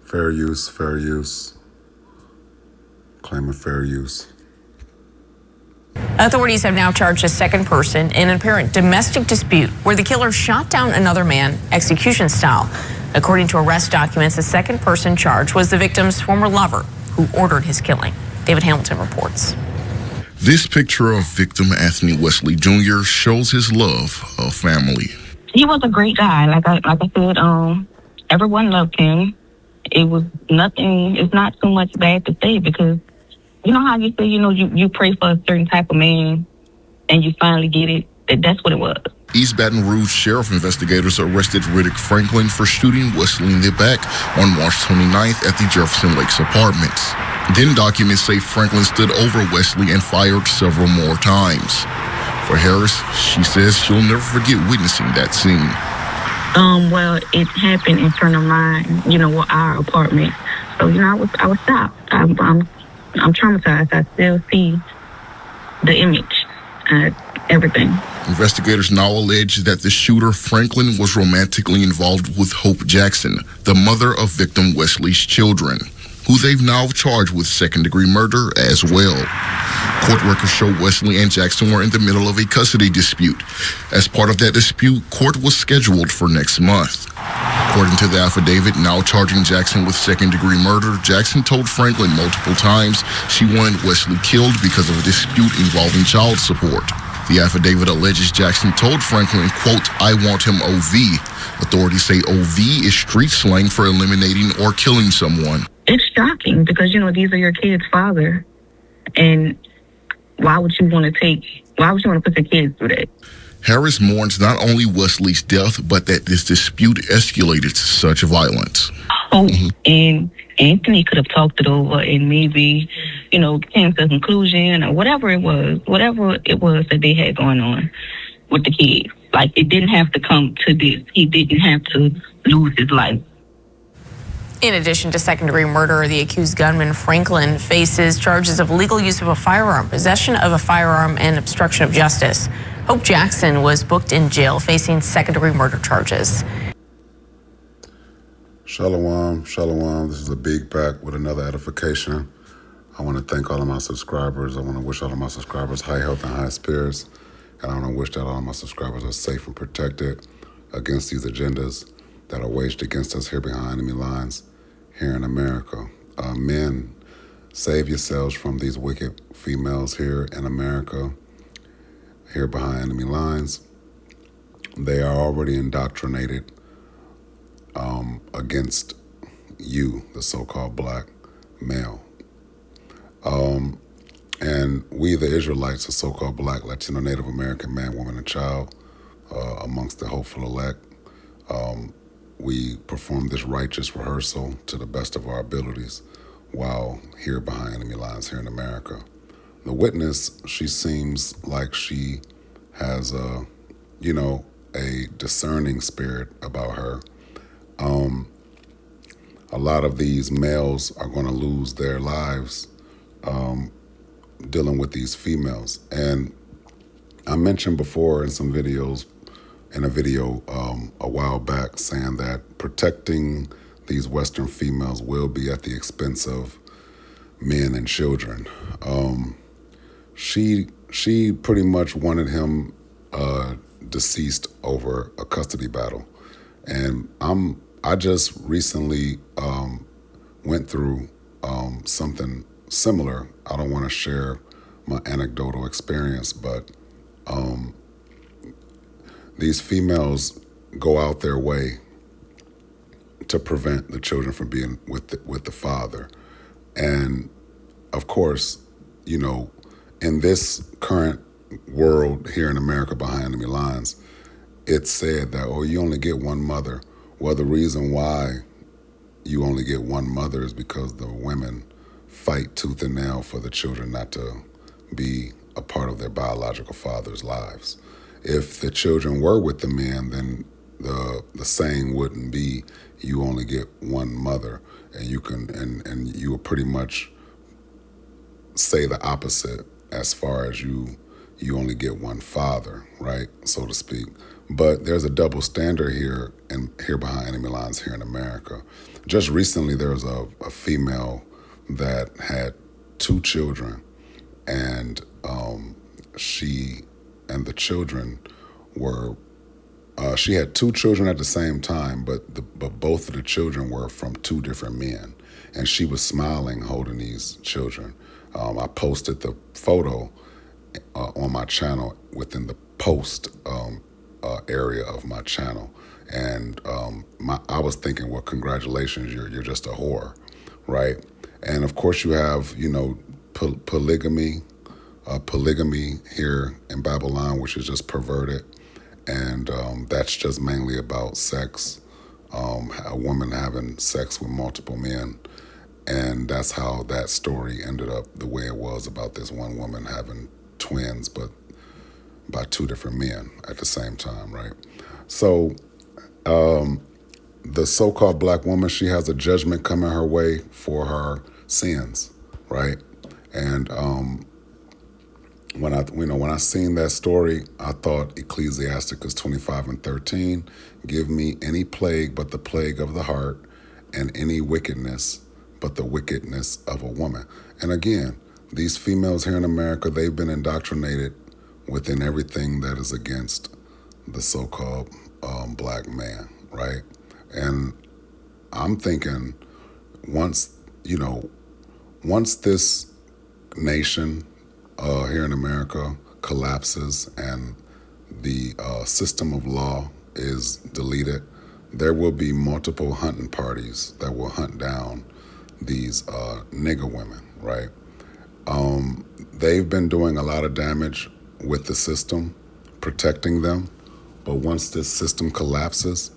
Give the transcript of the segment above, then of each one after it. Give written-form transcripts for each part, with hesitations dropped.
Fair use, fair use. Claiming fair use. Authorities have now charged a second person in an apparent domestic dispute where the killer shot down another man execution style. According to arrest documents, the second person charged was the victim's former lover who ordered his killing. David Hamilton reports. This picture of victim Anthony Wesley Jr. shows his love of family. He was a great guy. Like I said, everyone loved him. It was nothing. It's not too much bad to say because you know how you say, you pray for a certain type of man and you finally get it. That's what it was. East Baton Rouge Sheriff investigators arrested Riddick Franklin for shooting Wesley in the back on March 29th at the Jefferson Lakes Apartments. Then documents say Franklin stood over Wesley and fired several more times. For Harris, she says she'll never forget witnessing that scene. Well, it happened in front of mine, our apartment. So, I was shocked. I'm traumatized. I still see the image, everything. Investigators now allege that the shooter, Franklin, was romantically involved with Hope Jackson, the mother of victim Wesley's children, who they've now charged with second-degree murder as well. Court records show Wesley and Jackson were in the middle of a custody dispute. As part of that dispute, court was scheduled for next month. According to the affidavit now charging Jackson with second-degree murder, Jackson told Franklin multiple times she wanted Wesley killed because of a dispute involving child support. The affidavit alleges Jackson told Franklin, quote, "I want him OV." Authorities say OV is street slang for eliminating or killing someone. It's shocking because, these are your kids' father. And why would you want to put your kids through that? Harris mourns not only Wesley's death, but that this dispute escalated to such violence. And Anthony could have talked it over and maybe, came to a conclusion or whatever it was that they had going on with the kids. Like, it didn't have to come to this. He didn't have to lose his life. In addition to second-degree murder, the accused gunman Franklin faces charges of illegal use of a firearm, possession of a firearm, and obstruction of justice. Hope Jackson was booked in jail facing second-degree murder charges. Shalom, shalom. This is a big pack with another edification. I want to thank all of my subscribers. I want to wish all of my subscribers high health and high spirits. And I want to wish that all of my subscribers are safe and protected against these agendas that are waged against us here behind enemy lines here in America. Men, save yourselves from these wicked females here in America, here behind enemy lines. They are already indoctrinated against you, the so-called black male. And we, the Israelites, the so-called black, Latino, Native American man, woman, and child, amongst the hopeful elect, we perform this righteous rehearsal to the best of our abilities while here behind enemy lines here in America. The witness, she seems like she has a discerning spirit about her. A lot of these males are going to lose their lives dealing with these females. And I mentioned before in some videos, in a video a while back, saying that protecting these Western females will be at the expense of men and children. She pretty much wanted him deceased over a custody battle. And I just recently went through something similar. I don't want to share my anecdotal experience, but these females go out their way to prevent the children from being with the father. And of course, in this current world here in America behind enemy lines, it's said that, you only get one mother. Well, the reason why you only get one mother is because the women fight tooth and nail for the children not to be a part of their biological father's lives. If the children were with the men, then the saying wouldn't be you only get one mother, and you can and you would pretty much say the opposite as far as you only get one father, right, so to speak. But there's a double standard here and here behind enemy lines here in America. Just recently, there was a female that had 2 children, and she and the children were. She had 2 children at the same time, but both of the children were from 2 different men, and she was smiling, holding these children. I posted the photo on my channel within the post area of my channel, and I was thinking, well, congratulations, you're just a whore, right? And of course, you have polygamy here in Babylon, which is just perverted, and that's just mainly about sex, a woman having sex with multiple men. And that's how that story ended up the way it was, about this one woman having twins, but by 2 different men at the same time, right? So the so-called black woman, she has a judgment coming her way for her sins, right? And when I seen that story, I thought Ecclesiasticus 25:13, give me any plague but the plague of the heart, and any wickedness but the wickedness of a woman. And again, these females here in America, they've been indoctrinated within everything that is against the so-called black man, right? And I'm thinking, once this nation here in America collapses and the system of law is deleted, there will be multiple hunting parties that will hunt down these nigger women, right? They've been doing a lot of damage with the system, protecting them. But once this system collapses,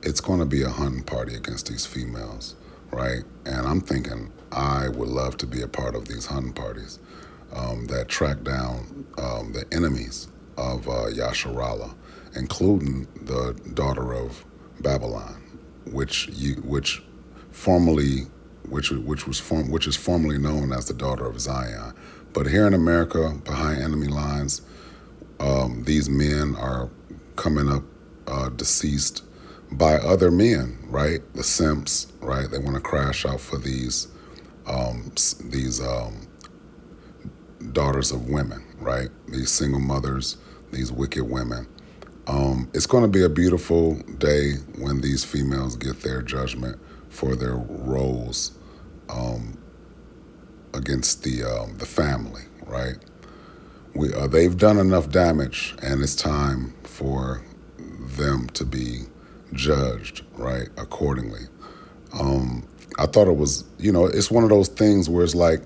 it's going to be a hunting party against these females, right? And I'm thinking I would love to be a part of these hunting parties that track down the enemies of Yasharallah, including the daughter of Babylon, which is formerly known as the daughter of Zion. But here in America, behind enemy lines, these men are coming up deceased by other men, right? The simps, right? They want to crash out for these daughters of women, right? These single mothers, these wicked women. It's going to be a beautiful day when these females get their judgment for their roles against the family, right? They've done enough damage, and it's time for them to be judged, right, accordingly. I thought it was, it's one of those things where it's like,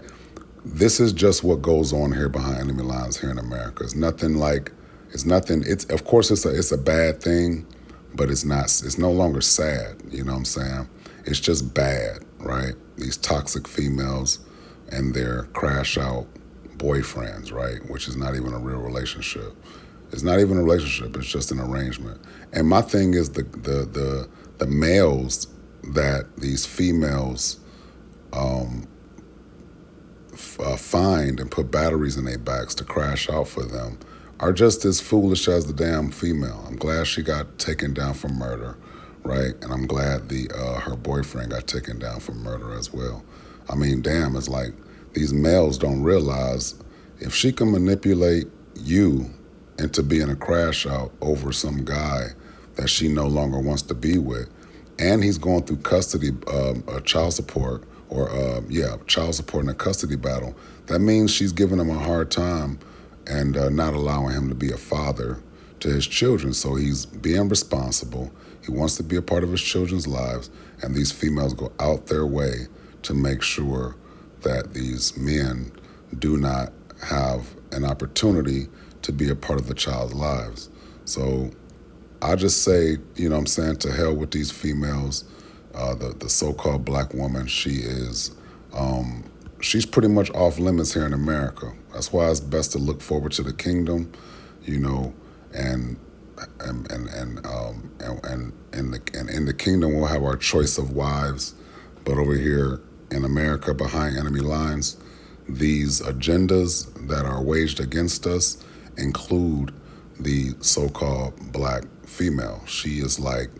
this is just what goes on here behind enemy lines here in America. It's of course it's a bad thing, but it's no longer sad, you know what I'm saying? It's just bad, right? These toxic females and their crash out boyfriends, right? Which is not even a real relationship. It's not even a relationship, it's just an arrangement. And my thing is the males that these females find and put batteries in their backs to crash out for them are just as foolish as the damn female. I'm glad she got taken down for murder, right? And I'm glad her boyfriend got taken down for murder as well. I mean, damn, it's like these males don't realize if she can manipulate you into being a crash out over some guy that she no longer wants to be with, and he's going through custody, child support, child support in a custody battle, that means she's giving him a hard time and not allowing him to be a father to his children. So he's being responsible. He wants to be a part of his children's lives, and these females go out their way to make sure that these men do not have an opportunity to be a part of the child's lives. So I just say, to hell with these females. The so-called black woman, she's pretty much off limits here in America. That's why it's best to look forward to the kingdom, and in the kingdom we'll have our choice of wives. But over here in America, behind enemy lines, these agendas that are waged against us include the so-called black female. She is like,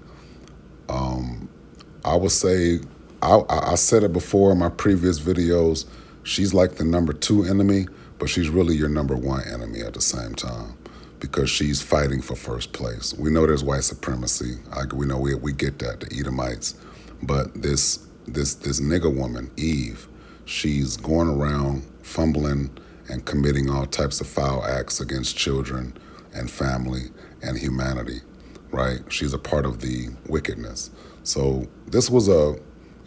I would say, I said it before in my previous videos, she's like the number 2 enemy, but she's really your number 1 enemy at the same time, because she's fighting for first place. We know there's white supremacy. We know we get that, the Edomites. But this nigger woman, Eve, she's going around fumbling and committing all types of foul acts against children and family and humanity, right? She's a part of the wickedness. So this was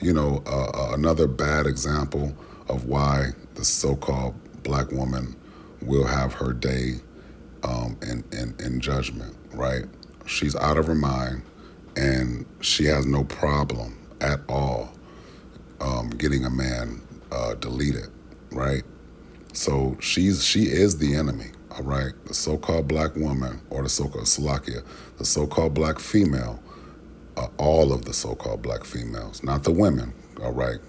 another bad example of why the so-called black woman will have her day in judgment, right? She's out of her mind, and she has no problem at all getting a man deleted, right? So she is the enemy, all right? The so-called black woman, or the so-called Salakia, the so-called black female, all of the so-called black females, not the women, all right,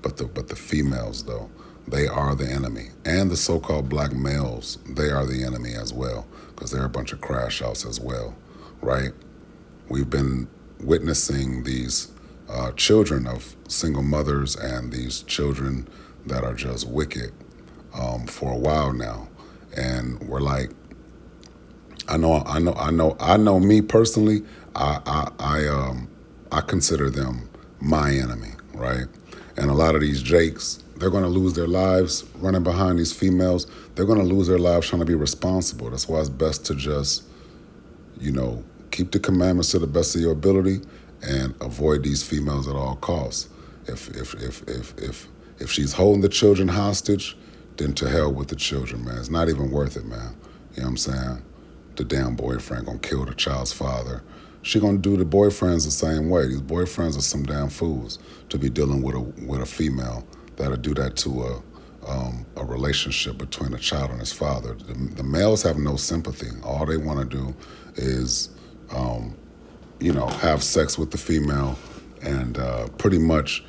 but the females though, they are the enemy. And the so-called black males, they are the enemy as well, because they're a bunch of crash outs as well, right? We've been witnessing these children of single mothers and these children that are just wicked for a while now, and we're like, I know me personally, I consider them my enemy, right? And a lot of these Jakes, they're going to lose their lives running behind these females. They're going to lose their lives trying to be responsible. That's why it's best to just, keep the commandments to the best of your ability and avoid these females at all costs. If she's holding the children hostage, then to hell with the children, man. It's not even worth it, man. You know what I'm saying? The damn boyfriend gonna kill the child's father. She gonna do the boyfriends the same way. These boyfriends are some damn fools to be dealing with a female that'll do that to a relationship between a child and his father. The males have no sympathy. All they want to do is, have sex with the female, and pretty much,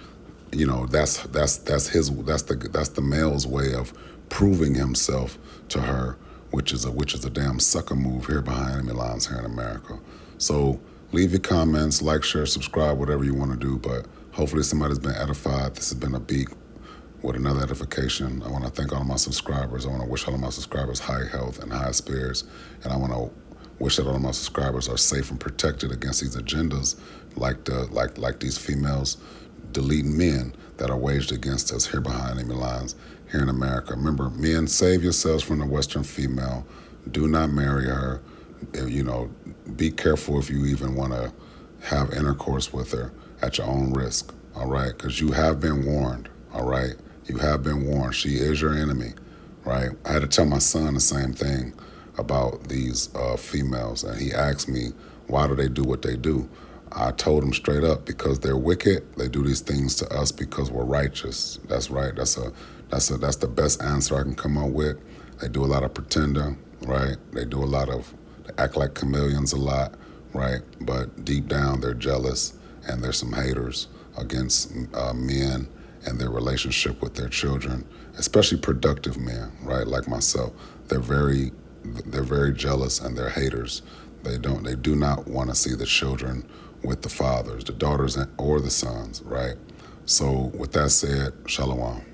that's the male's way of proving himself to her, which is a damn sucker move here behind enemy lines here in America. So leave your comments, like, share, subscribe, whatever you want to do. But hopefully somebody's been edified. This has been a beat with another edification. I want to thank all of my subscribers. I want to wish all of my subscribers high health and high spirits. And I want to wish that all of my subscribers are safe and protected against these agendas like these females deleting men that are waged against us here behind enemy lines here in America. Remember, men, save yourselves from the Western female. Do not marry her. Be careful if you even want to have intercourse with her at your own risk, all right? Because you have been warned, all right? You have been warned. She is your enemy, right? I had to tell my son the same thing about these females, and he asked me, why do they do what they do? I told him straight up, because they're wicked. They do these things to us because we're righteous. That's right. That's the best answer I can come up with. They do a lot of pretending, right? They act like chameleons a lot, right? But deep down, they're jealous, and there's some haters against men and their relationship with their children, especially productive men, right? Like myself. They're very jealous, and they're haters. They do not want to see the children with the fathers, the daughters or the sons, right? So with that said, shalom.